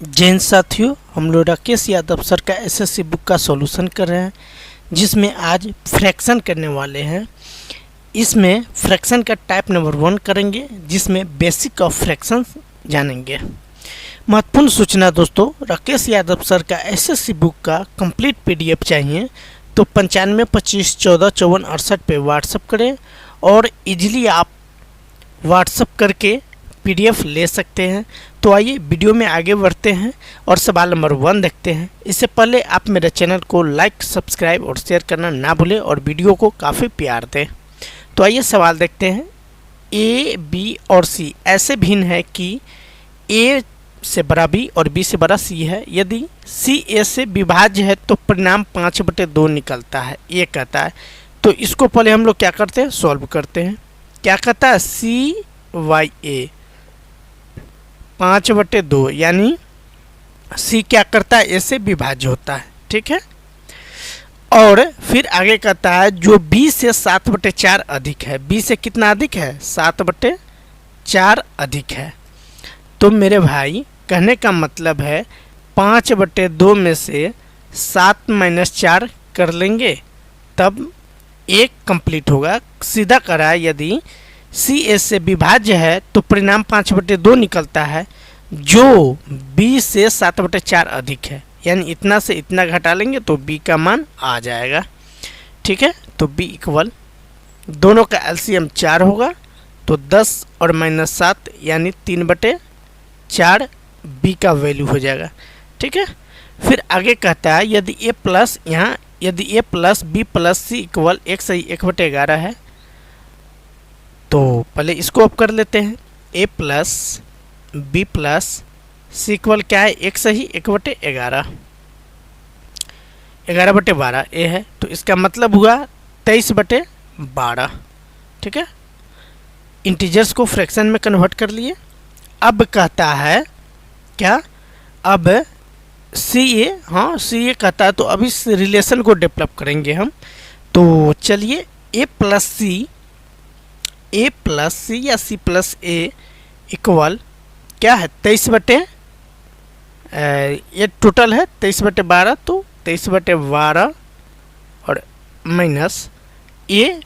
जय हिंद साथियों, हम लोग राकेश यादव सर का एसएससी बुक का सॉल्यूशन कर रहे हैं, जिसमें आज फ्रैक्शन करने वाले हैं। इसमें फ्रैक्शन का टाइप नंबर 1 करेंगे, जिसमें बेसिक ऑफ फ्रैक्शन जानेंगे। महत्वपूर्ण सूचना दोस्तों, राकेश यादव सर का एसएससी बुक का कंप्लीट पीडीएफ चाहिए तो 95 25 14 54 68 पे व्हाट्सअप करें और इजीली आप व्हाट्सअप करके पीडीएफ ले सकते हैं। तो आइए वीडियो में आगे बढ़ते हैं और सवाल नंबर 1 देखते हैं। इससे पहले आप मेरे चैनल को लाइक, सब्सक्राइब और शेयर करना ना भूलें और वीडियो को काफ़ी प्यार दें। तो आइए सवाल देखते हैं। ए, बी और सी ऐसे भिन्न है कि ए से बड़ा बी और बी से बड़ा सी है। यदि सी ए से विभाज्य है तो परिणाम 5/2 निकलता है, ये कहता है। तो इसको पहले हम लोग क्या करते हैं, सॉल्व करते हैं। क्या कहता है, सी वाई ए 5/2, यानी सी क्या करता है, ए से विभाज्य होता है, ठीक है। और फिर आगे कहता है जो बी से 7/4 अधिक है। बी से कितना अधिक है, 7/4 अधिक है। तो मेरे भाई कहने का मतलब है 5/2 में से 7 - 4 कर लेंगे तब 1 कंप्लीट होगा। सीधा करा, यदि सी एस से विभाज्य है तो परिणाम 5/2 निकलता है, जो बी से 7/4 अधिक है, यानी इतना से इतना घटा लेंगे तो बी का मान आ जाएगा, ठीक है। तो बी इक्वल, दोनों का एलसीएम 4 होगा तो 10 और -7 यानी 3/4 बी का वैल्यू हो जाएगा, ठीक है। फिर आगे कहता है यदि ए प्लस, यहाँ यदि ए प्लस बी प्लस सी इक्वल 1/11 है, तो पहले इसको ऑफ कर लेते हैं। ए प्लस बी प्लस सी इक्वल क्या है, 1/11, 11/12 ए है, तो इसका मतलब हुआ 23/12, ठीक है। इंटीजर्स को फ्रैक्शन में कन्वर्ट कर लिए। अब कहता है क्या, अब सी ए, हाँ सी ए कहता है, तो अब इस रिलेशन को डेवलप करेंगे हम। तो चलिए ए प्लस सी या सी प्लस ए इक्वल क्या है, 23 ये टोटल है 23/12, तो 23/12 और माइनस ए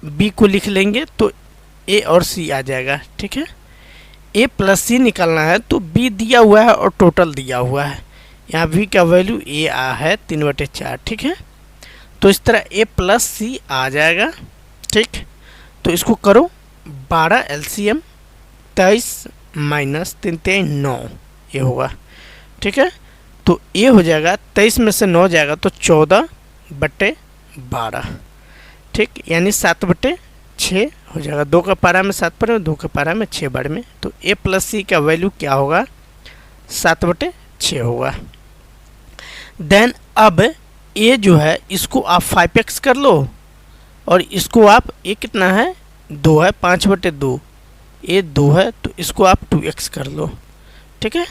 बी को लिख लेंगे तो ए और सी आ जाएगा, ठीक है। ए प्लस सी निकालना है तो बी दिया हुआ है और टोटल दिया हुआ है, यहाँ बी का वैल्यू ए आ है 3/4, ठीक है। तो इस तरह ए प्लस सी आ जाएगा, ठीक। तो इसको करो, 12 एलसीएम 23 - 3 - 9 ये होगा, ठीक है। तो ये हो जाएगा, 23 में से 9 जाएगा तो 14/12, ठीक, यानी 7/6 हो जाएगा। 2 का पारा में 7 बार में, 2 का पारा में 6 बार में, तो ए प्लस सी का वैल्यू क्या होगा, 7/6 होगा। देन अब ए जो है इसको आप 5x कर लो और इसको आप, ये कितना है, 2 है, 5/2, ये 2 है, तो इसको आप 2x कर लो, ठीक है।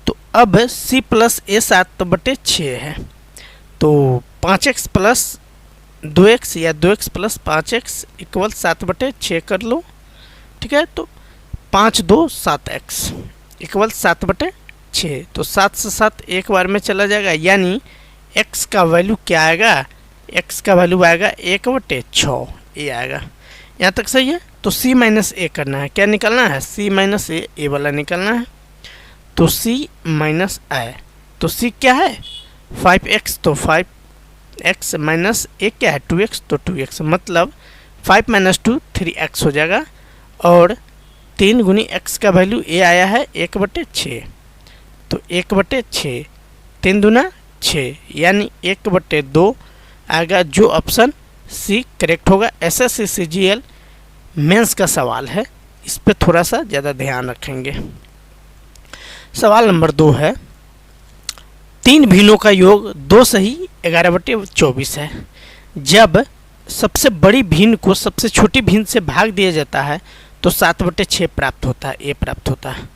तो अब c प्लस ए 7/6 है, तो 5x प्लस 2x या 2x प्लस 5x इक्वल 7/6 कर लो, ठीक है। तो 5 2 7x इक्वल 7/6, तो 7 से 7 एक बार में चला जाएगा, यानी x का वैल्यू क्या आएगा, x का वैल्यू आएगा 1/6, ये आएगा। यहाँ तक सही है। तो c माइनस ए करना है, क्या निकलना है, c माइनस ए वाला निकलना है। तो c माइनस ए, तो c क्या है 5x, तो 5x माइनस ए क्या है 2x, तो 2x, मतलब 5 - 2 3x हो जाएगा। और 3 गुनी x का वैल्यू ए आया है 1/6, तो 1/6, 3 दूना 6, यानी 1/2 आएगा, जो ऑप्शन सी करेक्ट होगा। एसएससी सीजीएल मेंस का सवाल है, इस पे थोड़ा सा ज़्यादा ध्यान रखेंगे। सवाल नंबर 2 है, 3 भिन्नों का योग 2 सही 11/24 है। जब सबसे बड़ी भिन्न को सबसे छोटी भिन्न से भाग दिया जाता है तो 7/6 प्राप्त होता है, ए प्राप्त होता है।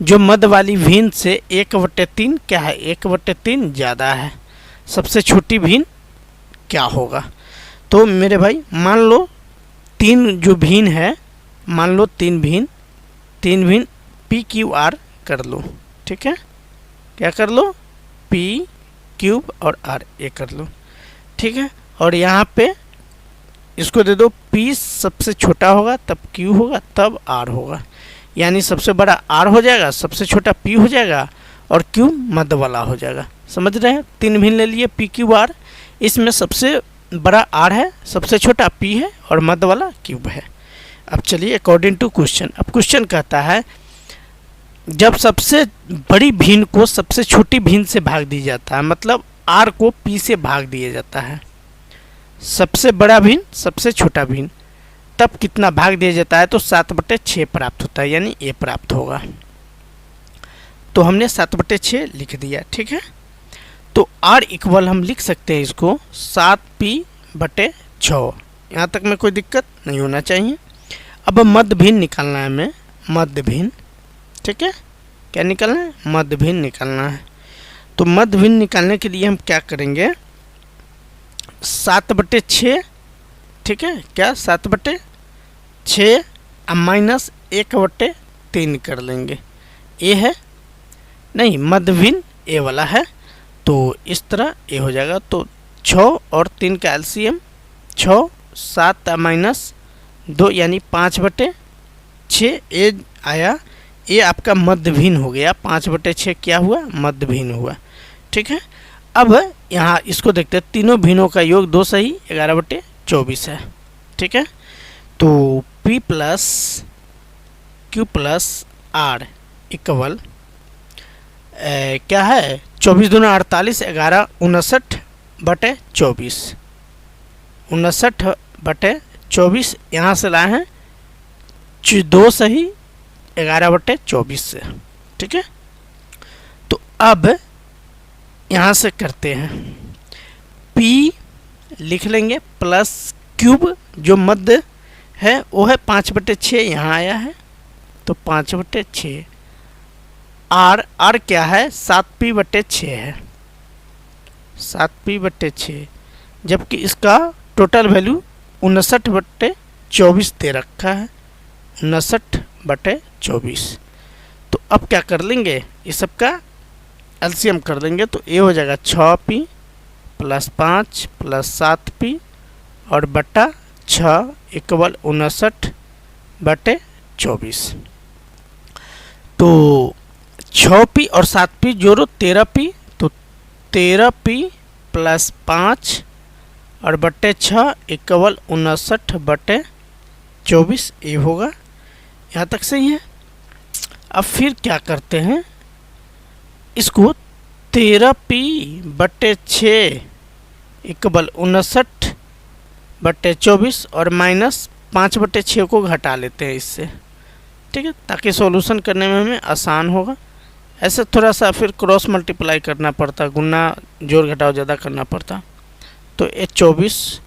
जो मध्य वाली भिन्न से 1/3 क्या है, 1/3 ज़्यादा है, सबसे छोटी भिन्न क्या होगा। तो मेरे भाई मान लो 3 जो भिन्न है, मान लो 3 भिन्न PQR कर लो, ठीक है। क्या कर लो, पी क्यूब और आर ये कर लो, ठीक है। और यहाँ पे इसको दे दो, पी सबसे छोटा होगा तब क्यू होगा तब आर होगा, यानी सबसे बड़ा आर हो जाएगा, सबसे छोटा पी हो जाएगा और क्यू मध्य वाला हो जाएगा। समझ रहे हैं, 3 भिन्न ले लिए पी क्यू आर, इसमें सबसे बड़ा आर है, सबसे छोटा पी है और मध्य वाला क्यूब है। अब चलिए अकॉर्डिंग टू क्वेश्चन, अब क्वेश्चन कहता है जब सबसे बड़ी भिन्न को सबसे छोटी भिन्न से भाग दी जाता है, मतलब आर को पी से भाग दिया जाता है, सबसे बड़ा भिन्न सबसे छोटा भिन्न, तब कितना भाग दिया जाता है, तो 7/6 प्राप्त होता है, यानी ए प्राप्त होगा। तो हमने 7/6 लिख दिया, ठीक है। तो आर इक्वल हम लिख सकते हैं इसको 7p/6, यहाँ तक में कोई दिक्कत नहीं होना चाहिए। अब मध्य भिन्न निकालना है हमें, मध्य भिन्न, ठीक है। क्या निकालना है, मध्य भिन्न निकालना है। तो मध्य भिन्न निकालने के लिए हम क्या करेंगे, 7/6, ठीक है, क्या 7/6 माइनस 1/3 कर लेंगे। ए है नहीं, मध्य भिन्न ए वाला है, तो इस तरह ए हो जाएगा। तो 6 और 3 का एलसीएम 6, 7 माइनस 2 यानी 5/6 ए आया। ये आपका मध्य भिन्न हो गया, 5/6 क्या हुआ, मध्य भिन्न हुआ, ठीक है। अब यहाँ इसको देखते हैं, तीनों भिन्नों का योग 2 सही 11/24 है, ठीक है। तो P plus Q plus R equal क्या है, 24 दूना 48, 11 59/24, 59/24 यहाँ से लाए हैं 2 सही 11/24 से, ठीक है। तो अब यहाँ से करते हैं, P लिख लेंगे प्लस क्यूब जो मध्य है वो है 5/6 यहाँ आया है, तो 5/6, आर क्या है 7p/6 है, 7p/6, जबकि इसका टोटल वैल्यू 59/24 दे रखा है, 59/24। तो अब क्या कर लेंगे, ये सब का एलसीएम कर लेंगे, तो ये हो जाएगा 6p प्लस 5 प्लस 7p और बटा 6 इक्वल 59/24। तो 6p और 7p जोड़ो 13p, तो 13p प्लस 5 और बटे 6 इक्वल 59/24 ये होगा। यहाँ तक सही है। अब फिर क्या करते हैं, इसको 13p/6 इक्वल 59/24 और माइनस 5/6 को घटा लेते हैं इससे, ठीक है, ताकि सॉल्यूशन करने में हमें आसान होगा। ऐसे थोड़ा सा फिर क्रॉस मल्टीप्लाई करना पड़ता, गुना जोड़ घटाव ज़्यादा करना पड़ता। तो ये 24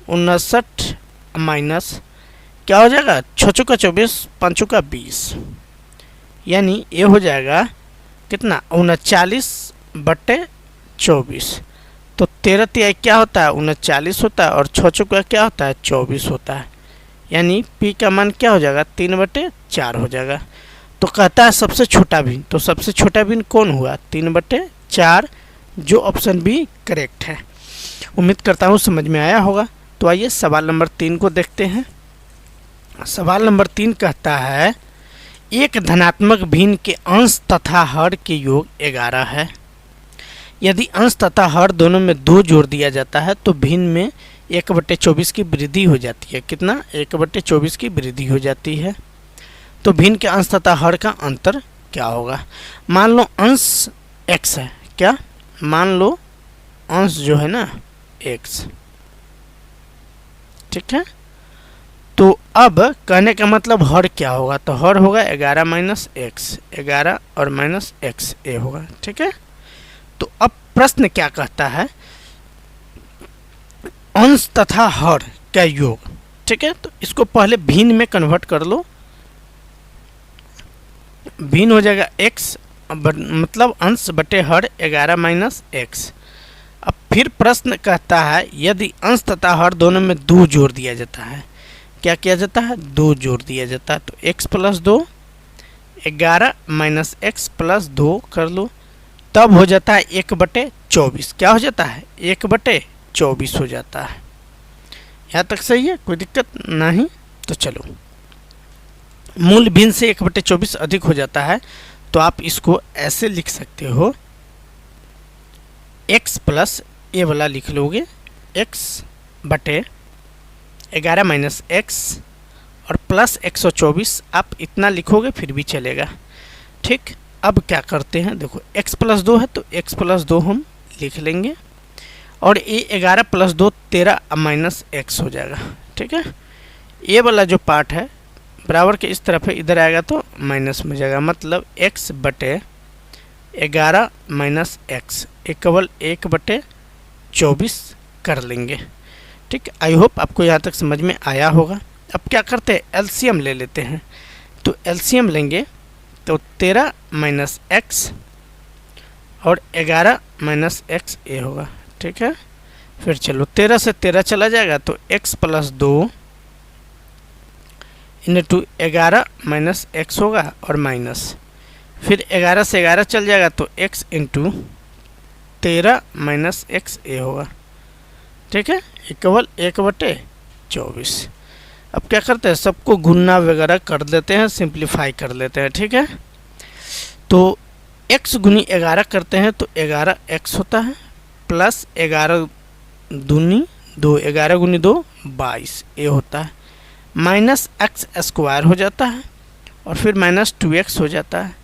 59 माइनस क्या हो जाएगा, 6 का 24 5 का 20, यानी ये हो जाएगा कितना 39/24। तो 13 तिहाई क्या होता है 39 होता है और 6 का क्या होता है 24 होता है, यानी P का मान क्या हो जाएगा 3/4 हो जाएगा। तो कहता है सबसे छोटा भिन्न, तो सबसे छोटा भिन्न कौन हुआ 3/4, जो ऑप्शन बी करेक्ट है। उम्मीद करता हूँ समझ में आया होगा। तो आइए सवाल नंबर 3 को देखते हैं। सवाल नंबर 3 कहता है एक धनात्मक भिन्न के अंश तथा हर के योग 11 है। यदि अंश तथा हर दोनों में 2 जोड़ दिया जाता है तो भिन्न में 1/24 की वृद्धि हो जाती है। कितना 1/24 की वृद्धि हो जाती है। तो भिन्न के अंश तथा हर का अंतर क्या होगा। मान लो अंश x है, क्या मान लो अंश जो है ना x, ठीक है। तो अब कहने का मतलब हर क्या होगा, तो हर होगा 11 माइनस एक्स, 11 और माइनस एक्स ए होगा, ठीक है। तो अब प्रश्न क्या कहता है, अंश तथा हर का योग, ठीक है। तो इसको पहले भिन्न में कन्वर्ट कर लो, भिन्न हो जाएगा x मतलब अंश बटे हर 11 माइनस एक्स। अब फिर प्रश्न कहता है यदि अंश तथा हर दोनों में 2 जोड़ दिया जाता है, क्या किया जाता है 2 जोड़ दिया जाता है। तो x plus 2 11 minus x plus 2 कर लो, तब हो जाता है 1/24। क्या हो जाता है? 1/24 हो जाता है। यहाँ तक सही है, कोई दिक्कत नहीं। तो चलो, मूल भिन्न से 1/24 अधिक हो जाता है, तो आप इसको ऐसे लिख सकते हो, x प्लस ये वाला लिख लोगे, x/11 माइनस x और प्लस 124, आप इतना लिखोगे फिर भी चलेगा। ठीक, अब क्या करते हैं, देखो x प्लस 2 है तो x प्लस 2 हम लिख लेंगे, और ये 11 प्लस 2 13 माइनस x हो जाएगा। ठीक है, ये वाला जो पार्ट है बराबर के इस तरफ है, इधर आएगा तो माइनस में जाएगा, मतलब x/11 माइनस x केवल 1/24 कर लेंगे। ठीक, आई होप आपको यहाँ तक समझ में आया होगा। अब क्या करते हैं, एलसीएम ले लेते हैं। तो एलसीएम लेंगे तो 13 माइनस x और 11 माइनस x ये होगा। ठीक है, फिर चलो 13 से 13 चला जाएगा तो x plus 2 into 11 minus x होगा और माइनस, फिर 11 से 11 चल जाएगा तो x इंटू 13 माइनस x ये होगा। ठीक है, ये केवल 1/24। अब क्या करते हैं, सबको गुणा वगैरह कर देते हैं, सिंप्लीफाई कर लेते हैं। ठीक है, तो x गुनी 11 करते हैं तो 11x होता है, प्लस 11 दूनी 2, 11 गुनी 2 22 ये होता है, माइनस x स्क्वायर हो जाता है, और फिर माइनस 2x हो जाता है।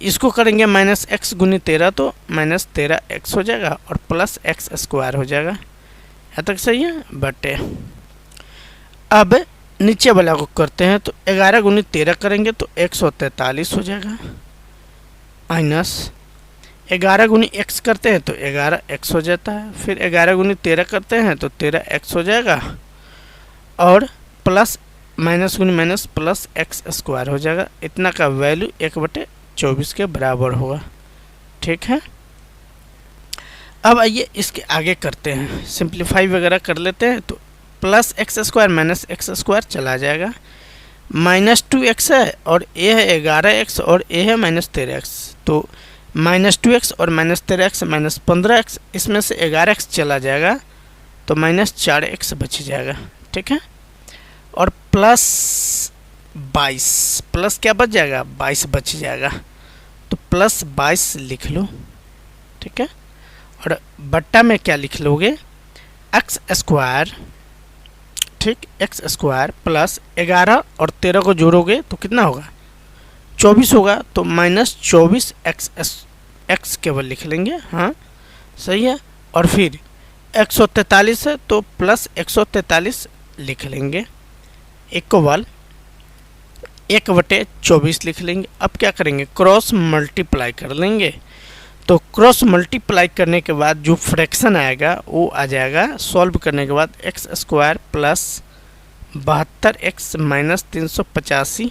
इसको करेंगे माइनस x गुनी 13 तो माइनस 13x हो जाएगा, और प्लस x स्क्वायर हो जाएगा। यहाँ तक सही है, बटे अब नीचे वाला को करते हैं तो 11 गुनी 13 करेंगे तो 143 हो जाएगा, माइनस 11 गुनी x करते हैं तो 11x हो जाता है, फिर 11 गुनी 13 करते हैं तो 13x हो जाएगा, और प्लस माइनस गुनी माइनस प्लस x स्क्वायर हो जाएगा। इतना का वैल्यू 1/24 के बराबर होगा। ठीक है, अब आइए इसके आगे करते हैं, सिंप्लीफाई वगैरह कर लेते हैं। तो plus x square minus x square चला जाएगा, माइनस 2x है और a है 11x और a है माइनस 13x, तो माइनस 2x और माइनस 13x माइनस 15x, इसमें से 11x चला जाएगा तो माइनस 4x बच जाएगा। ठीक है, और प्लस 22, प्लस क्या बच जाएगा, 22 बच जाएगा, तो प्लस 22 लिख लो। ठीक है, और बट्टा में क्या लिख लोगे, x स्क्वायर। ठीक, x स्क्वायर प्लस 11 और 13 को जोड़ोगे तो कितना होगा, 24 होगा, तो माइनस 24x केवल लिख लेंगे। हाँ सही है, और फिर 143 है तो प्लस 143 लिख लेंगे, इक्वल 1/24 लिख लेंगे। अब क्या करेंगे, क्रॉस मल्टीप्लाई कर लेंगे। तो क्रॉस मल्टीप्लाई करने के बाद जो फ्रैक्शन आएगा वो आ जाएगा, सॉल्व करने के बाद x square plus 72x minus 385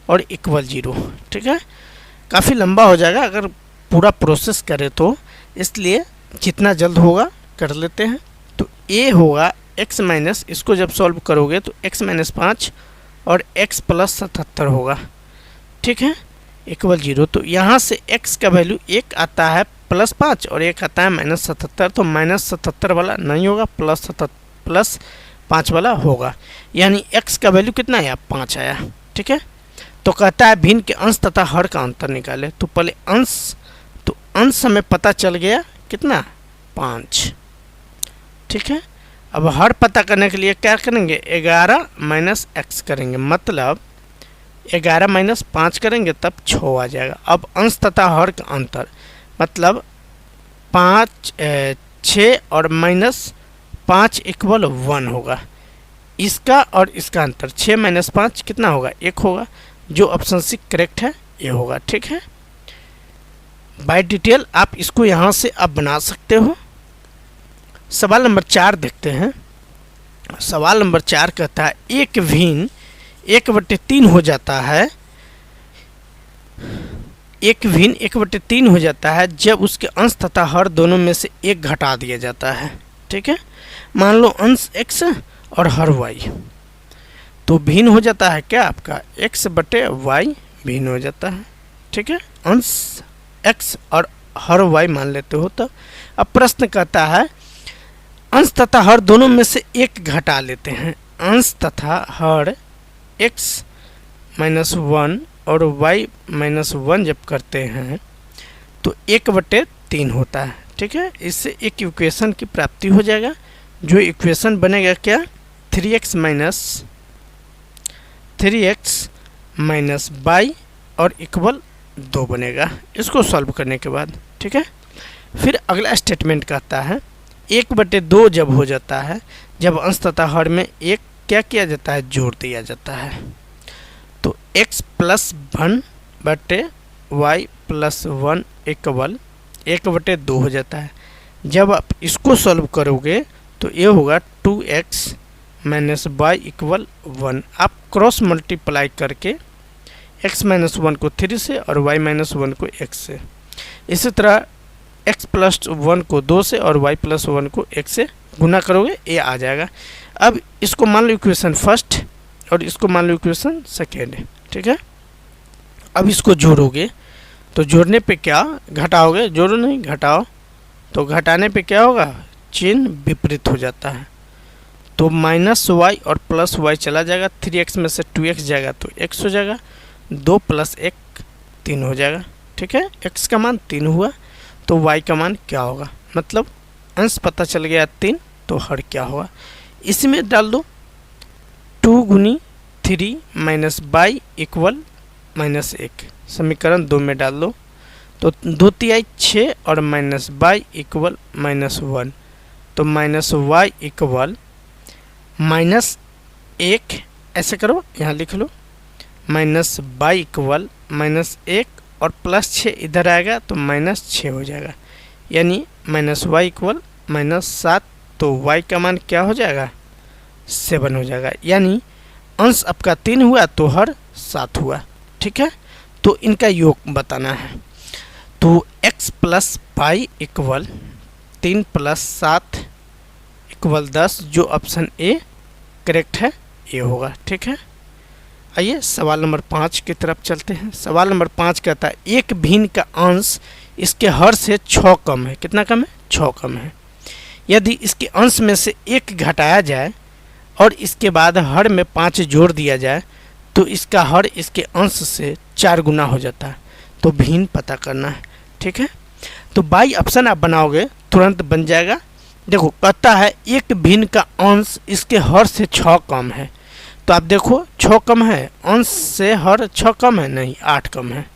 और इक्वल 0। ठीक है, काफ़ी लंबा हो जाएगा अगर पूरा प्रोसेस करें तो, इसलिए जितना जल्द होगा कर लेते हैं। तो a होगा x माइनस, इसको जब सॉल्व करोगे तो x माइनस 5 और x प्लस 77 होगा। ठीक है, इक्वल 0। तो यहाँ से x का वैल्यू 1 आता है प्लस 5 और 1 आता है माइनस 77, तो माइनस 77 वाला नहीं होगा, प्लस 5 वाला होगा, यानी x का वैल्यू कितना आया, 5 आया। ठीक है, तो कहता है भिन्न के अंश तथा हर का अंतर निकाले। तो पहले अंश, तो अंश हमें पता चल गया कितना, 5। ठीक है, अब हर पता करने के लिए क्या करेंगे, 11 माइनस x करेंगे, मतलब 11 माइनस 5 करेंगे तब 6 आ जाएगा। अब अंश तथा हर का अंतर, मतलब 6 और माइनस 5 इक्वल 1 होगा। इसका और इसका अंतर 6 माइनस 5 कितना होगा, 1 होगा, जो ऑप्शन सी करेक्ट है ये होगा। ठीक है, बाय डिटेल आप इसको यहाँ से अब बना सकते हो। सवाल नंबर 4 देखते हैं। सवाल नंबर 4 कहता है एक भिन्न 1/3 हो जाता है, एक भिन्न 1/3 हो जाता है जब उसके अंश तथा हर दोनों में से एक घटा दिया जाता है। ठीक है, मान लो अंश x और हर y, तो भिन्न हो जाता है क्या आपका, x/y भिन्न हो जाता है। ठीक है, अंश x और हर y मान लेते हो। तो अब प्रश्न कहता है अंश तथा हर दोनों में से एक घटा लेते हैं। अंश तथा हर x माइनस 1 और y माइनस 1 जब करते हैं तो 1/3 होता है। ठीक है, इससे एक इक्वेशन की प्राप्ति हो जाएगा। जो इक्वेशन बनेगा क्या, 3x माइनस y और इक्वल 2 बनेगा इसको सॉल्व करने के बाद। ठीक है, फिर अगला स्टेटमेंट कहता है 1/2 जब हो जाता है, जब अंश तथा हर में एक क्या किया जाता है, जोड़ दिया जाता है। तो x plus 1/y plus 1 equal 1/2 हो जाता है। जब आप इसको सॉल्व करोगे तो ये होगा 2x माइनस y इक्वल 1। आप क्रॉस मल्टीप्लाई करके x माइनस 1 को 3 से और y माइनस 1 को x से, इसी तरह x प्लस 1 को 2 से और y प्लस 1 को 1 से गुना करोगे, ये आ जाएगा। अब इसको मान लो इक्वेशन फर्स्ट और इसको मान लो इक्वेशन सेकेंड। ठीक है, अब इसको जोड़ोगे तो जोड़ने पे क्या घटाओगे, जोड़ो नहीं घटाओ, तो घटाने पे क्या होगा, चिन्ह विपरीत हो जाता है। तो माइनस y और प्लस y चला जाएगा, 3x में से 2x जाएगा तो x हो जाएगा, 2 प्लस 1 3 हो जाएगा। ठीक है, x का मान 3 हुआ तो y का मान क्या होगा, मतलब अंश पता चल गया 3, तो हर क्या होगा, इसमें डाल दो 2 गुनी 3 माइनस y इक्वल -1, समीकरण 2 में डाल दो तो 2 तिहाई 6 और माइनस y इक्वल -1, तो माइनस y इक्वल -1, ऐसे करो यहाँ लिख लो, माइनस y इक्वल -1 और +6 इधर आएगा तो -6 हो जाएगा, यानी माइनस y इक्वल -7, तो y का मान क्या हो जाएगा, 7 हो जाएगा। यानी अंश आपका 3 हुआ तो हर 7 हुआ। ठीक है, तो इनका योग बताना है। तो x plus y equal 3 plus 7 equal 10, जो ऑप्शन ए करेक्ट है ये होगा। ठीक है, आइए सवाल नंबर 5 की तरफ चलते हैं। सवाल नंबर 5 कहता है एक भिन्न का अंश इसके हर से 6 कम है। कितना कम है, 6 कम है। यदि इसके अंश में से 1 घटाया जाए और इसके बाद हर में 5 जोड़ दिया जाए तो इसका हर इसके अंश से 4 गुना हो जाता है। तो भिन्न पता करना है। ठीक है, तो बाई ऑप्शन आप बनाओगे तुरंत बन जाएगा। देखो कहता है एक भिन्न का अंश इसके हर से 6 कम है, तो आप देखो 6 कम है, अंश से हर 6 कम है, नहीं 8 कम है।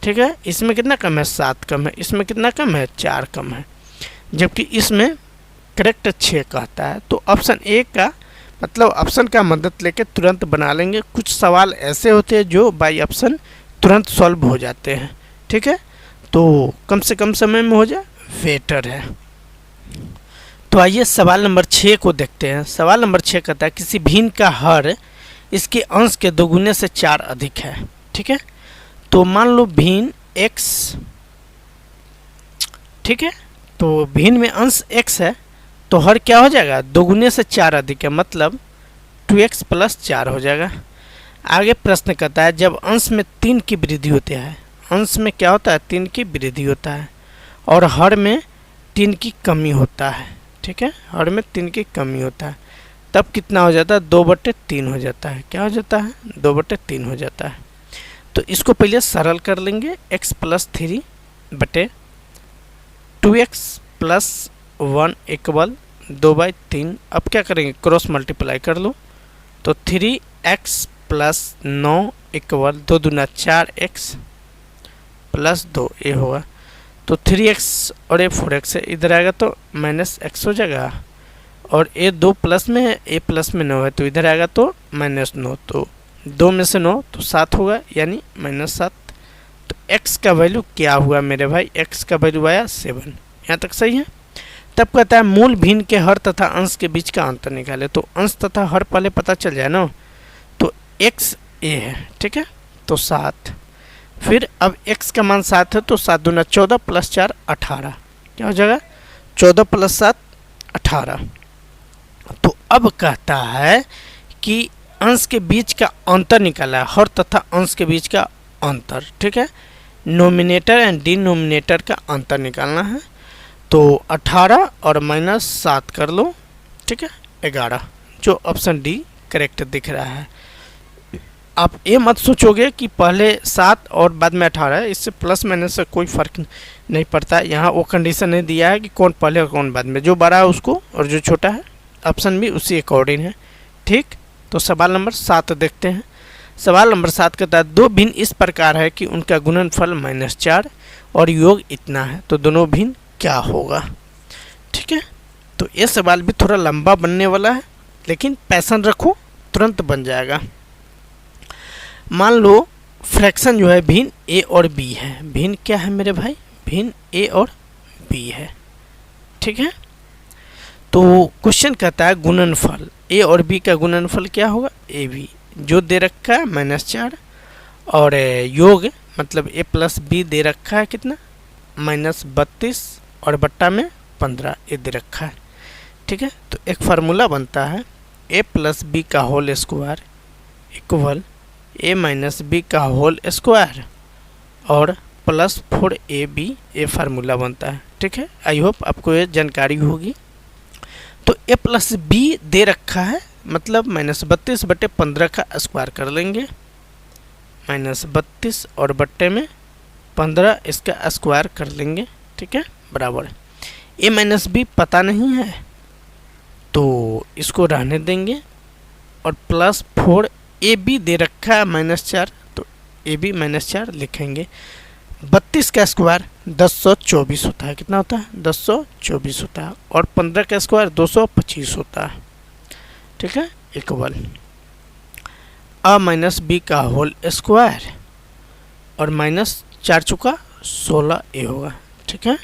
ठीक है, इसमें कितना कम है, 7 कम है, इसमें कितना कम है, 4 कम है, जबकि इसमें करेक्ट 6 कहता है। तो ऑप्शन ए का मतलब ऑप्शन का मदद लेके तुरंत बना लेंगे। कुछ सवाल ऐसे होते हैं जो बाई ऑप्शन तुरंत सॉल्व हो जाते हैं। ठीक है, तो कम से कम समय में हो जाए बेटर है। तो आइए सवाल नंबर 6 को देखते हैं। सवाल नंबर 6 कहता है किसी भिन्न का हर इसके अंश के 2 गुने से 4 अधिक है। ठीक है, तो मान लो भिन्न x, ठीक है, तो भिन्न में अंश x है तो हर क्या हो जाएगा, 2 गुने से 4 अधिक है, मतलब 2x प्लस 4 हो जाएगा। आगे प्रश्न कहता है जब अंश में 3 की वृद्धि होती है, अंश में क्या होता है, 3 की वृद्धि होता है, और हर में 3 की कमी होता है। ठीक है, हर में 3 की कमी होता है, तब कितना हो जाता है, 2/3 हो जाता है। क्या हो जाता है, 2/3 हो जाता है। तो इसको पहले सरल कर लेंगे, x प्लस 3 बटे 2x प्लस 1 इक्वल 2/3। अब क्या करेंगे, क्रॉस मल्टीप्लाई कर लो, तो 3x प्लस 9 इक्वल 2 दूना 4x प्लस 2 ये होगा। तो 3x और ये 4x है, इधर आएगा तो -x हो जाएगा, और ये 2 प्लस में है, a प्लस में 9 है, तो इधर आएगा तो -9, तो 2 में से 9 तो 7 होगा, यानी -7। तो x का वैल्यू क्या हुआ मेरे भाई, x का वैल्यू आया 7। यहाँ तक सही है। तब कहता है मूल भिन्न के हर तथा अंश के बीच का अंतर निकाले। तो अंश तथा हर पहले पता चल जाए ना, तो x a है। ठीक है, तो 7, फिर अब x का मान 7 है, तो 7 दूना 14 प्लस 4 18, क्या हो जाएगा, 14 प्लस 7 18। तो अब कहता है कि अंश के बीच का अंतर निकाला है, हर तथा अंश के बीच का अंतर। ठीक है, नोमिनेटर एंड डिनोमिनेटर का अंतर निकालना है। तो 18 और -7 कर लो, ठीक है, 11, जो ऑप्शन डी करेक्ट दिख रहा है। आप ये मत सोचोगे कि पहले 7 और बाद में 18 है, इससे प्लस माइनस से कोई फ़र्क नहीं पड़ता। यहाँ वो कंडीशन नहीं दिया है कि कौन पहले और कौन बाद में, जो बड़ा है उसको और जो छोटा है ऑप्शन भी उसी अकॉर्डिंग है, ठीक। तो सवाल नंबर 7 देखते हैं। सवाल नंबर 7 कहता है दो भिन्न इस प्रकार है कि उनका गुणनफल -4 और योग इतना है, तो दोनों भिन्न क्या होगा, ठीक है। तो ये सवाल भी थोड़ा लंबा बनने वाला है, लेकिन पैसन रखो, तुरंत बन जाएगा। मान लो फ्रैक्शन जो है भिन्न ए और बी है। भिन्न क्या है मेरे भाई? भिन्न ए और बी है, ठीक है। तो क्वेश्चन कहता है गुणनफल ए और बी का गुणनफल क्या होगा? ए बी, जो दे रखा है -4, और योग मतलब ए प्लस बी दे रखा है कितना? -32 और बट्टा में 15 ये दे रखा है, ठीक है। तो एक फार्मूला बनता है ए प्लस बी का होल स्क्वायर इक्वल ए माइनस बी का होल स्क्वायर और +4ab, ये फार्मूला बनता है, ठीक है। आई होप आपको ये जानकारी होगी। तो ए प्लस बी दे रखा है, मतलब -32/15 का स्क्वायर कर लेंगे, -32 और बट्टे में 15 इसका स्क्वायर कर लेंगे, ठीक है, बराबर। ए माइनस बी पता नहीं है तो इसको रहने देंगे, और +4ab दे रखा है -4, तो ए बी -4 लिखेंगे। 32 का स्क्वायर 1024 होता है, कितना होता है? 1024 होता है, और 15 का स्क्वायर 225 होता है, ठीक है, इक्वल a माइनस बी का होल स्क्वायर और -4 चुका 16a होगा, ठीक है।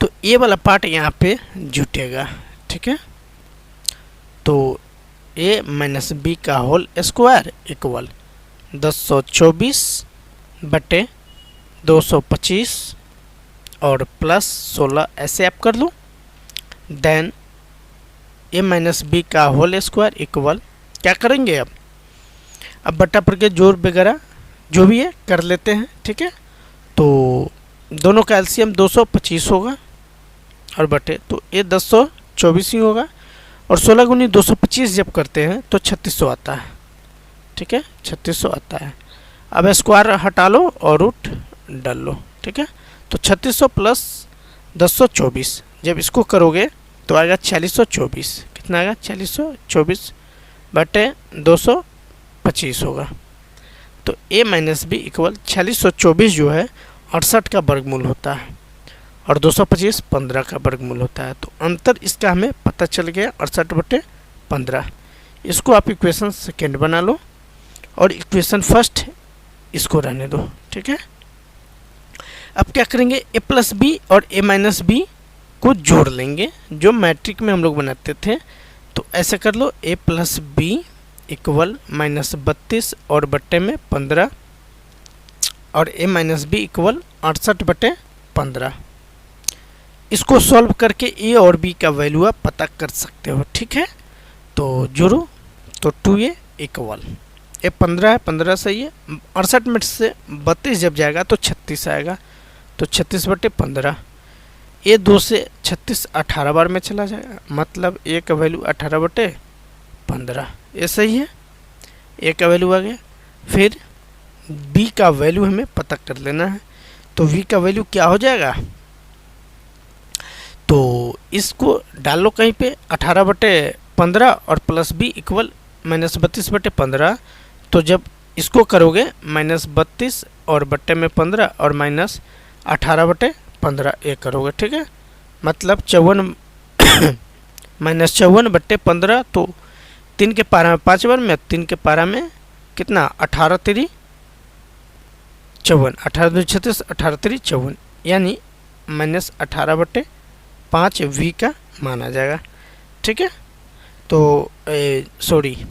तो ये वाला पार्ट यहाँ पे जुटेगा, ठीक है। तो a माइनस बी का होल स्क्वायर इक्वल 1024/225 और +16 ऐसे आप कर लो। देन a माइनस बी का होल स्क्वायर इक्वल क्या करेंगे? अब बट्टा पर के जोड़ वगैरह जो भी है कर लेते हैं, ठीक है। तो दोनों का एलसीएम 225 होगा और बटे, तो ये 1024 ही होगा, और 16 गुनी 225 जब करते हैं तो 3600 आता है, ठीक है, 3600 आता है। अब स्क्वायर हटा लो और रूट डाल लो, ठीक है। तो 3600 प्लस 1024 जब इसको करोगे तो आएगा 4624, कितना आएगा? 4624 बटे 225 होगा। तो a माइनस बी इक्वल 4624 जो है 68 का वर्गमूल होता है, और 225 15 का वर्गमूल होता है। तो अंतर इसका हमें पता चल गया 68/15। इसको आप इक्वेशन सेकेंड बना लो, और इक्वेशन फर्स्ट इसको रहने दो, ठीक है। अब क्या करेंगे? ए प्लस बी और ए माइनस बी को जोड़ लेंगे, जो मैट्रिक में हम लोग बनाते थे। तो ऐसे कर लो, ए प्लस बी इक्वल -32 और बट्टे में 15 और ए माइनस बी इक्वल 68/15। इसको सॉल्व करके ए और बी का वैल्यू आप पता कर सकते हो, ठीक है। तो जोड़ो, तो 2a इक्वल ए 15 है, 15 सही है, 68 में से 32 जब जाएगा तो 36 आएगा, तो 36/15। ए 2 से 36 18 बार में चला जाएगा, मतलब ए का वैल्यू 18/15, ये सही है, ए का वैल्यू आ गया। फिर बी का वैल्यू हमें पता कर लेना है, तो वी का वैल्यू क्या हो जाएगा? तो इसको डालो कहीं पे 18/15 और प्लस बी इक्वल -32/15। तो जब इसको करोगे -32 और बट्टे में 15 और -18/15 ये करोगे, ठीक है, मतलब 54-54/15। तो 3 के पारा में 5 बार में, 3 के पारा में कितना? 18 3 54, 18 2 36, 18 3 54, यानी -18/5 वी का माना जाएगा, ठीक है। तो सॉरी,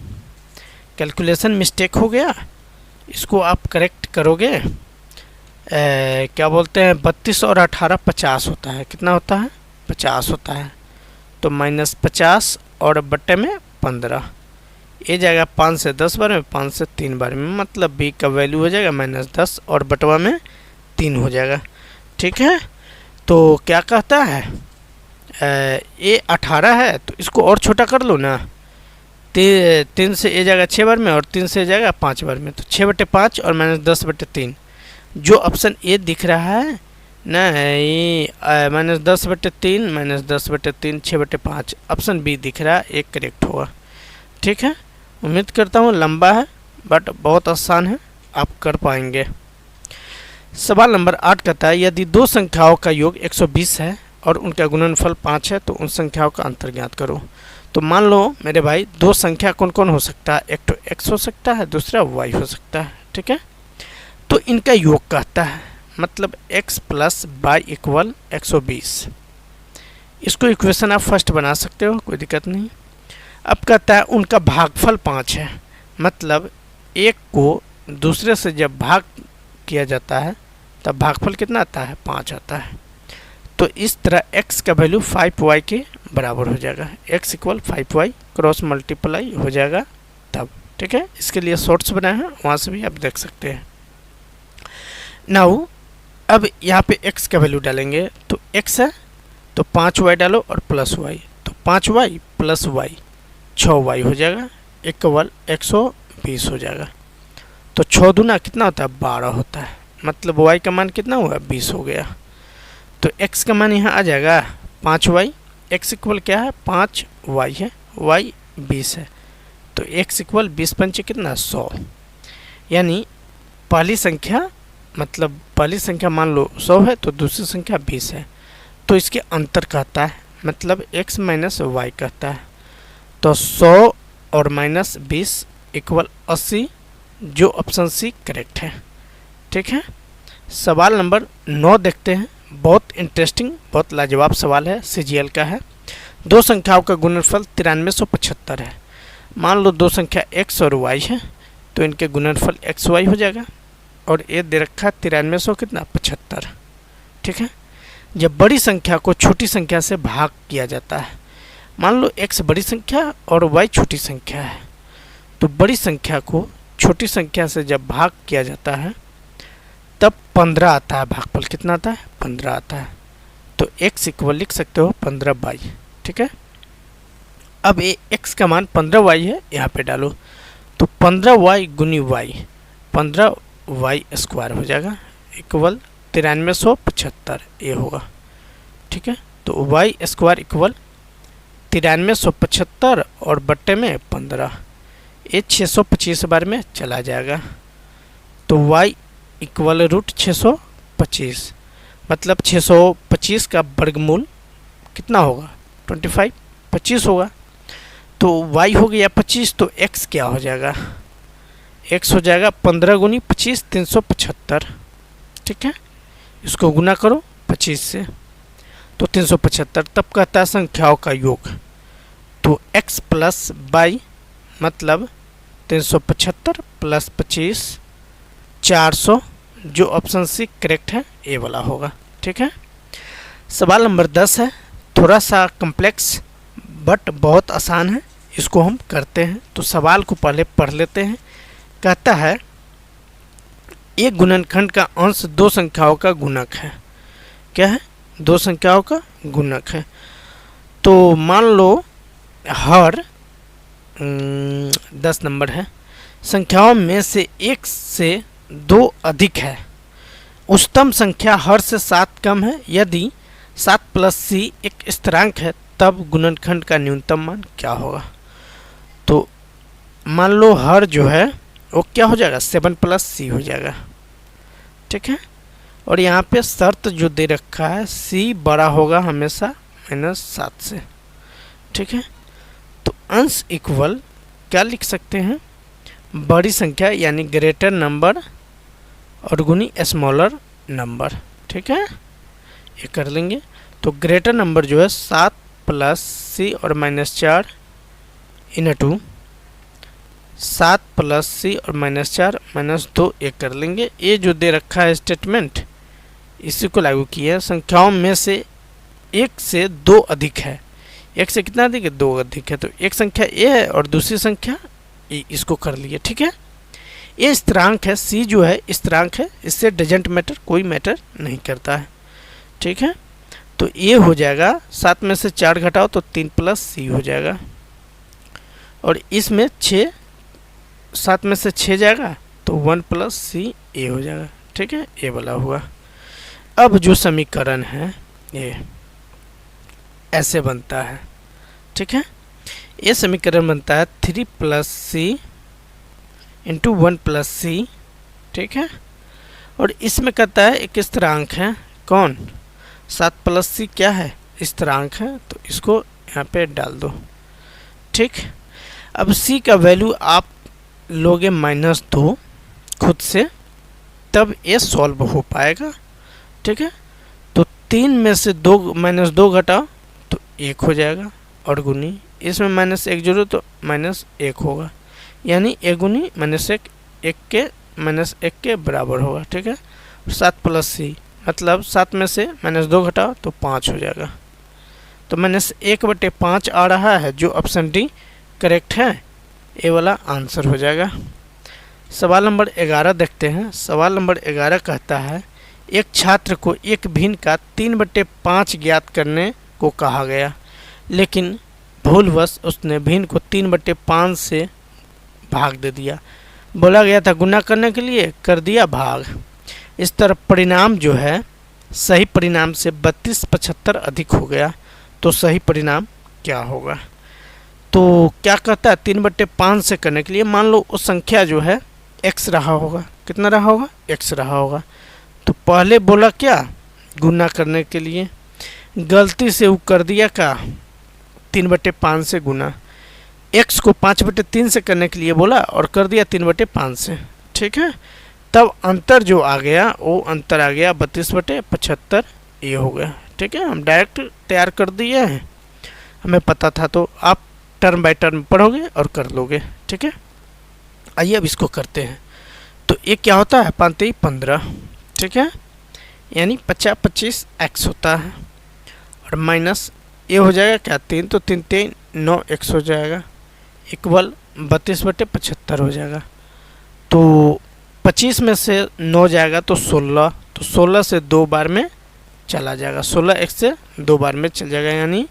कैलकुलेशन मिस्टेक हो गया, इसको आप करेक्ट करोगे। क्या बोलते हैं, 32 और 18 50 होता है, कितना होता है? 50 होता है। तो -50 और बट्टे में 15, ये जाएगा 5 से 10 बार में, 5 से 3 बार में, मतलब बी का वैल्यू हो जाएगा -10 और बटवा में 3 हो जाएगा। ठीक है, तो क्या कहता है, ये 18 है तो इसको और छोटा कर लो ना। 3 से ए जाएगा 6 बार में और 3 से जाएगा 5 बार में, तो 6/5 और -10/3। जो ऑप्शन ए दिख रहा है ना, ये -10/3 -10/3 6/5 ऑप्शन बी दिख रहा है, एक करेक्ट होगा। ठीक है, उम्मीद करता हूँ लंबा है बट बहुत आसान है, आप कर पाएंगे। सवाल नंबर 8 कहता है यदि दो संख्याओं का योग 120 है और उनका गुणनफल 5 है तो उन संख्याओं का अंतर ज्ञात करो। तो मान लो मेरे भाई दो संख्या कौन कौन हो सकता है, एक तो x हो सकता है, दूसरा y हो सकता है। ठीक है, तो इनका योग कहता है, मतलब x + y = 120। इसको इक्वेशन आप फर्स्ट बना सकते हो, कोई दिक्कत नहीं। अब कहता है उनका भागफल 5 है, मतलब एक को दूसरे से जब भाग किया जाता है तब भागफल कितना आता है, 5 आता है। तो इस तरह x का वैल्यू 5y के बराबर हो जाएगा, x = 5y क्रॉस मल्टीप्लाई हो जाएगा तब। ठीक है, इसके लिए शॉर्ट्स बनाए हैं, वहाँ से भी आप देख सकते हैं। नाउ अब यहाँ पे x का वैल्यू डालेंगे, तो x है तो 5y डालो और प्लस y, तो 5y + y 6y हो जाएगा, इक्वल 120 हो जाएगा। तो 6 दूना कितना होता है, 12 होता है, मतलब y का मान कितना हुआ, 20 हो गया। तो x का मान यहाँ आ जाएगा 5y, x इक्वल क्या है, 5y है, y 20 है, तो x इक्वल 20 पंचे कितना, 100। यानी पहली संख्या, मतलब पहली संख्या मान लो 100 है तो दूसरी संख्या 20 है, तो इसके अंतर कहता है, मतलब x - y कहता है। तो 100 और -20 = 80, जो ऑप्शन सी करेक्ट है। ठीक है, सवाल नंबर 9 देखते हैं, बहुत इंटरेस्टिंग, बहुत लाजवाब सवाल है, CGL का है। दो संख्याओं का गुणनफल 9375 है। मान लो दो संख्या x और y है, तो इनके गुणनफल xy हो जाएगा, और ये दे रखा है 9300 कितना, 75। ठीक है, जब बड़ी संख्या को छोटी संख्या से भाग किया जाता है, मान लो x बड़ी संख्या और y छोटी संख्या है, तो बड़ी संख्या को छोटी संख्या से जब भाग किया जाता है तब 15 आता है, भागफल कितना आता है, 15 आता है। तो x इक्वल लिख सकते हो 15y। ठीक है, अब ये x का मान 15y है, यहाँ पे डालो, तो 15y गुनी y 15y² हो जाएगा, इक्वल 9375 ये होगा। ठीक है, तो y² इक्वल 9375 और बट्टे में 15, ये 625 बार में चला जाएगा, तो y इक्वल √625, मतलब 625 का वर्गमूल कितना होगा, 25 होगा। तो y हो गया 25, तो x क्या हो जाएगा, x हो जाएगा 15 गुनी 25 375। ठीक है, इसको गुना करो 25 से, तो 375। तब कहता है संख्याओं का योग, तो x + y मतलब 375 + 25 400, जो ऑप्शन सी करेक्ट है, ए वाला होगा। ठीक है, सवाल नंबर 10 है, थोड़ा सा कम्प्लेक्स बट बहुत आसान है, इसको हम करते हैं। तो सवाल को पहले पढ़ लेते हैं। कहता है एक गुणनखंड का अंश दो संख्याओं का गुणक है। क्या है, दो संख्याओं का गुणक है। तो मान लो हर 10 नंबर है, संख्याओं में से एक से दो अधिक है, उच्चतम संख्या हर से 7 कम है, यदि 7 + c एक स्थिरांक है तब गुणनखंड का न्यूनतम मान क्या होगा। तो मान लो हर जो है वो क्या हो जाएगा, 7 + c हो जाएगा। ठीक है, और यहाँ पे शर्त जो दे रखा है, c बड़ा होगा हमेशा -7 से। ठीक है, तो अंश इक्वल क्या लिख सकते हैं, बड़ी संख्या यानी ग्रेटर नंबर और गुनी स्मॉलर नंबर। ठीक है, ये कर लेंगे। तो ग्रेटर नंबर जो है 7 + c और -4 × 7 + c और -4 -2 ये कर लेंगे। ये जो दे रखा है स्टेटमेंट, इसी को लागू किया है। संख्याओं में से एक से दो अधिक है, एक से कितना अधिक है, 2 अधिक है। तो एक संख्या ए है और दूसरी संख्या ए, इसको कर लिए। ठीक है, ये स्थिरांक है, सी जो है स्थिरांक है, इससे डजेंट मैटर, कोई मैटर नहीं करता है। ठीक है, तो ये हो जाएगा 7 में से 4 घटाओ तो 3 प्लस सी हो जाएगा, और इसमें 7 में से 6 जाएगा तो 1 प्लस सी ए हो जाएगा। ठीक है, ये वाला हुआ। अब जो समीकरण है ये ऐसे बनता है। ठीक है, ये समीकरण बनता है 3 प्लस सी इंटू 1 प्लस सी। ठीक है, और इसमें कहता है एक स्थिरांक है, कौन, 7 प्लस सी क्या है, स्थिरांक है, तो इसको यहाँ पे डाल दो। ठीक, अब सी का वैल्यू आप लोगे -2 खुद से, तब ये सॉल्व हो पाएगा। ठीक है, तो 3 में से -2 घटाओ तो 1 हो जाएगा, और गुनी इसमें -1 जोड़ो तो -1 होगा, यानी ए गुनी -1 1 के बराबर होगा। ठीक है, 7 प्लस सी मतलब 7 में से -2 घटाओ तो 5 हो जाएगा, तो -1/5 आ रहा है, जो ऑप्शन डी करेक्ट है, ये वाला आंसर हो जाएगा। सवाल नंबर 11 देखते हैं। सवाल नंबर 11 कहता है एक छात्र को एक भिन्न का 3/5 ज्ञात करने को कहा गया, लेकिन भूलवश उसने भिन्न को 3/5 से भाग दे दिया। बोला गया था गुना करने के लिए, कर दिया भाग। इस तरह परिणाम जो है सही परिणाम से 32/75 अधिक हो गया, तो सही परिणाम क्या होगा। तो क्या कहता है 3/5 से करने के लिए, मान लो उस संख्या जो है x रहा होगा, कितना रहा होगा, x रहा होगा, तो पहले बोला क्या, गुना करने के लिए, गलती से वो कर दिया क्या, 3/5 से गुना, x को 5/3 से करने के लिए बोला और कर दिया 3/5 से। ठीक है, तब अंतर जो आ गया वो अंतर आ गया 32/75, ये हो गया। ठीक है, हम डायरेक्ट तैयार कर दिए हैं, हमें पता था, तो आप टर्म बाय टर्म पढ़ोगे और कर लोगे। ठीक है, आइए अब इसको करते हैं। तो ये क्या होता है, 5 15, ठीक है, यानी 50 25 x होता है, और माइनस ये हो जाएगा क्या, 3, तो 3 3 9 x हो जाएगा, इक्वल 32/75 हो जाएगा। तो 25 में से 9 जाएगा तो 16, तो 16 से 2 बार में चला जाएगा, 16 x से 2 बार में चल जाएगा, यानी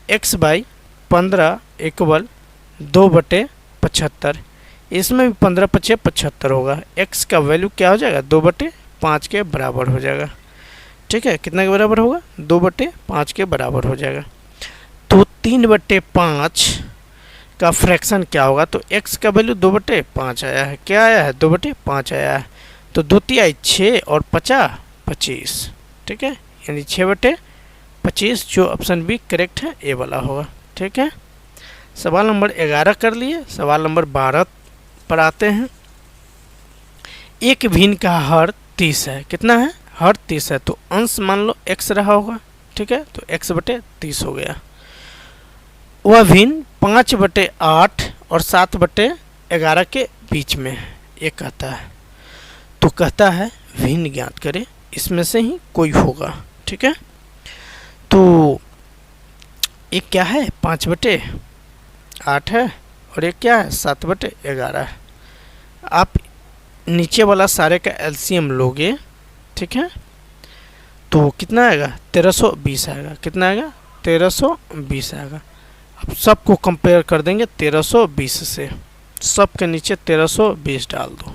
x/15 इक्वल 2/75। इसमें भी 15 5 75 होगा, x का वैल्यू क्या हो जाएगा, 2/5 के बराबर हो जाएगा। ठीक है, कितना के बराबर होगा, 2/5 के बराबर हो जाएगा। तो 3/5 का फ्रैक्शन क्या होगा, तो x का वैल्यू 2/5 आया है, क्या आया है, 2/5 आया है, तो 2 × 6 और 50 25। ठीक है, यानी 6/25, जो ऑप्शन बी करेक्ट है, ए वाला होगा। ठीक है, सवाल नंबर 11 कर लिए। सवाल नंबर 12 पर आते हैं। एक भिन्न का हर 30 है, कितना है, हर 30 है, तो अंश मान लो x रहा होगा। ठीक है, तो x/30 हो गया। वह भिन्न 5/8 और 7/11 के बीच में है, ये कहता है। तो कहता है भिन्न ज्ञात करें, इसमें से ही कोई होगा। ठीक है, तो एक क्या है, 5/8 है, और एक क्या है, 7/11 है। आप नीचे वाला सारे का एलसीएम लोगे, ठीक है, तो कितना आएगा, 1320 आएगा, कितना आएगा, 1320 आएगा। अब सबको कंपेयर कर देंगे 1320 से, सब के नीचे 1320 डाल दो,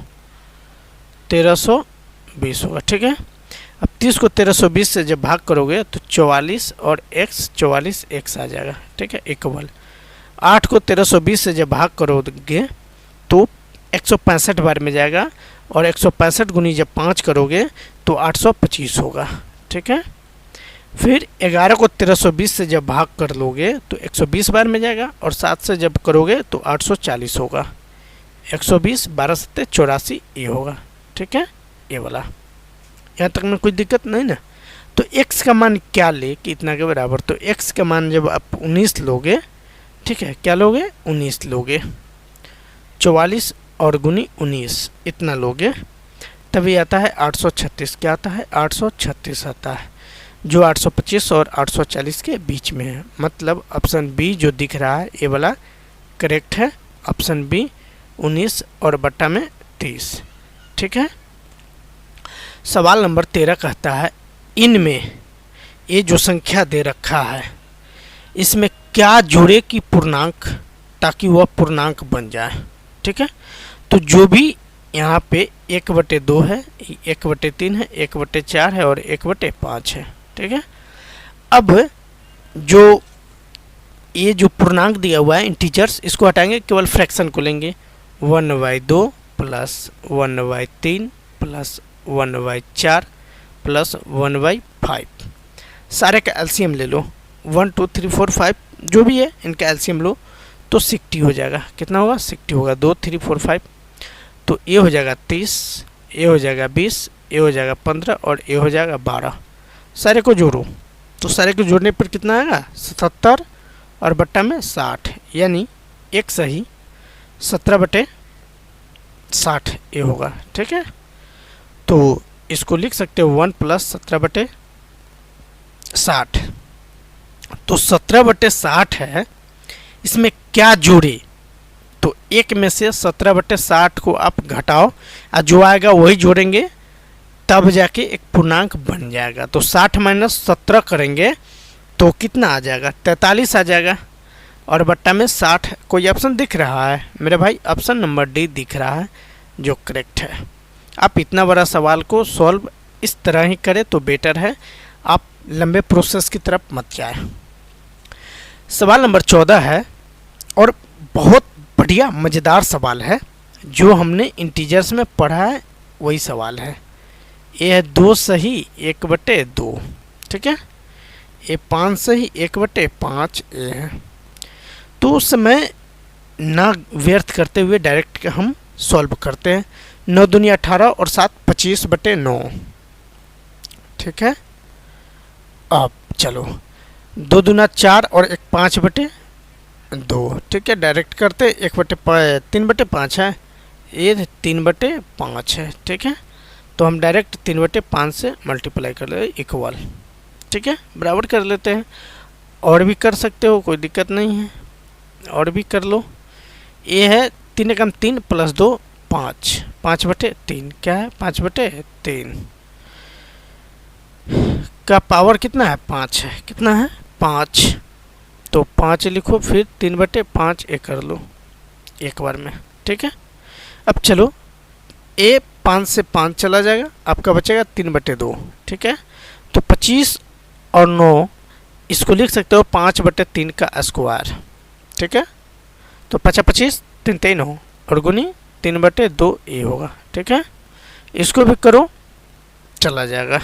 1320 होगा। ठीक है, अब 30 को 1320 से जब भाग करोगे तो 44 और x 44 x आ जाएगा। ठीक है, इक्वल 8 को 1320 से जब भाग करोगे तो 165 बार में जाएगा, और 165 गुनी जब 5 करोगे तो 825 होगा। ठीक है, फिर 11 को 1320 से जब भाग कर लोगे तो 120 बार में जाएगा, और 7 से जब करोगे तो 840 होगा। 120 12 7 84 ये होगा। ठीक है, ये वाला, यहाँ तक में कोई दिक्कत नहीं ना। तो x का मान क्या ले कि इतना के बराबर, तो x का मान जब आप 19 लोगे, ठीक है, क्या लोगे, 19 लोगे, 44 और गुनी 19 इतना लोगे, तभी आता है 836। क्या आता है, 836 आता है, जो 825 और 840 के बीच में है। मतलब ऑप्शन बी जो दिख रहा है ये वाला करेक्ट है। ऑप्शन बी 19 और बट्टा में 30। ठीक है। सवाल नंबर 13 कहता है इनमें ये जो संख्या दे रखा है इसमें क्या जोड़े कि पूर्णांक, ताकि वह पूर्णांक बन जाए। ठीक है। तो जो भी यहाँ पे 1/2 है, 1/3 है, 1/4 है और 1/5 है। ठीक है। अब जो ये जो पूर्णांक दिया हुआ है इंटीजर्स, इसको हटाएंगे, केवल फ्रैक्शन को लेंगे। 1/2 प्लस 1/3 प्लस 1/4 प्लस 1/5। सारे का एलसीएम ले लो, 1 2 3 4 5 जो भी है इनका एलसीएम लो तो 60 हो जाएगा। कितना होगा? 60 होगा। 2 3 4 5 तो ये हो जाएगा 30, ये हो जाएगा 20, ये हो जाएगा 15 और ये हो जाएगा 12। सारे को जोड़ो तो सारे को जोड़ने पर कितना आएगा? 77 और बट्टा में 60, यानी एक सही 17/60 ये होगा। ठीक है। तो इसको लिख सकते हो 1 + 17/60। तो 17/60 है, इसमें क्या जोड़े? तो एक में से 17/60 को आप घटाओ और जो आएगा वही जोड़ेंगे, तब जाके एक पूर्णांक बन जाएगा। तो 60 - 17 करेंगे तो कितना आ जाएगा? 43 आ जाएगा। और बट्टा में 60। कोई ऑप्शन दिख रहा है मेरे भाई? ऑप्शन नंबर डी दिख रहा है जो करेक्ट है। आप इतना बड़ा सवाल को सॉल्व इस तरह ही करें तो बेटर है, आप लंबे प्रोसेस की तरफ मत जाए। सवाल नंबर 14 है और बहुत बढ़िया मज़ेदार सवाल है, जो हमने इंटीजर्स में पढ़ा है वही सवाल है। ये है 2 सही 1/2। ठीक है। ये 5 सही 1/5 ये है। तो उस समय ना व्यर्थ करते हुए डायरेक्ट हम सॉल्व करते हैं। 9 दूनी 18 और 7 25/9। ठीक है। अब चलो 2 दूना 4 और 1 5/2। ठीक है। डायरेक्ट करते 3/5 है, ये 3/5 है। ठीक है। तो हम डायरेक्ट 3/5 से मल्टीप्लाई कर लेते इक्वल। ठीक है। बराबर कर लेते हैं। और भी कर सकते हो, कोई दिक्कत नहीं है, और भी कर लो। ये है 3 × 3 + 2 5, 5/3 क्या है? 5/3 का पावर कितना है? 5 है। कितना है? 5। तो 5 लिखो, फिर 3/5 ये कर लो एक बार में। ठीक है। अब चलो ए 5 से 5 चला जाएगा, आपका बचेगा 3/2। ठीक है। तो 25 और 9 इसको लिख सकते हो 5/3 का स्क्वायर। ठीक है। तो 25 3 3 हो और गुनी 3/2 ये होगा। ठीक है। इसको भी करो, चला जाएगा।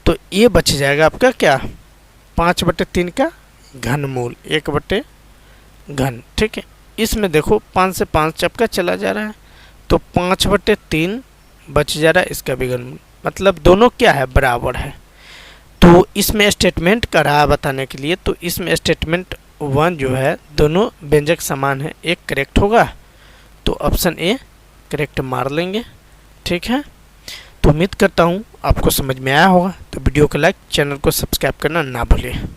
तो ये बच जाएगा आपका क्या? 5/3 का घनमूल 1/घन। ठीक है। इसमें देखो 5 से 5 आपका चला जा रहा है, तो 5/3 बच जा रहा है, इसका भी घनमूल। मतलब दोनों क्या है? बराबर है। तो इसमें स्टेटमेंट का रहा बताने के लिए, तो इसमें स्टेटमेंट 1 जो है दोनों व्यंजक समान है, एक करेक्ट होगा। तो ऑप्शन ए करेक्ट मार लेंगे। ठीक है। तो उम्मीद करता हूँ आपको समझ में आया होगा। तो वीडियो को लाइक, चैनल को सब्सक्राइब करना ना भूलें।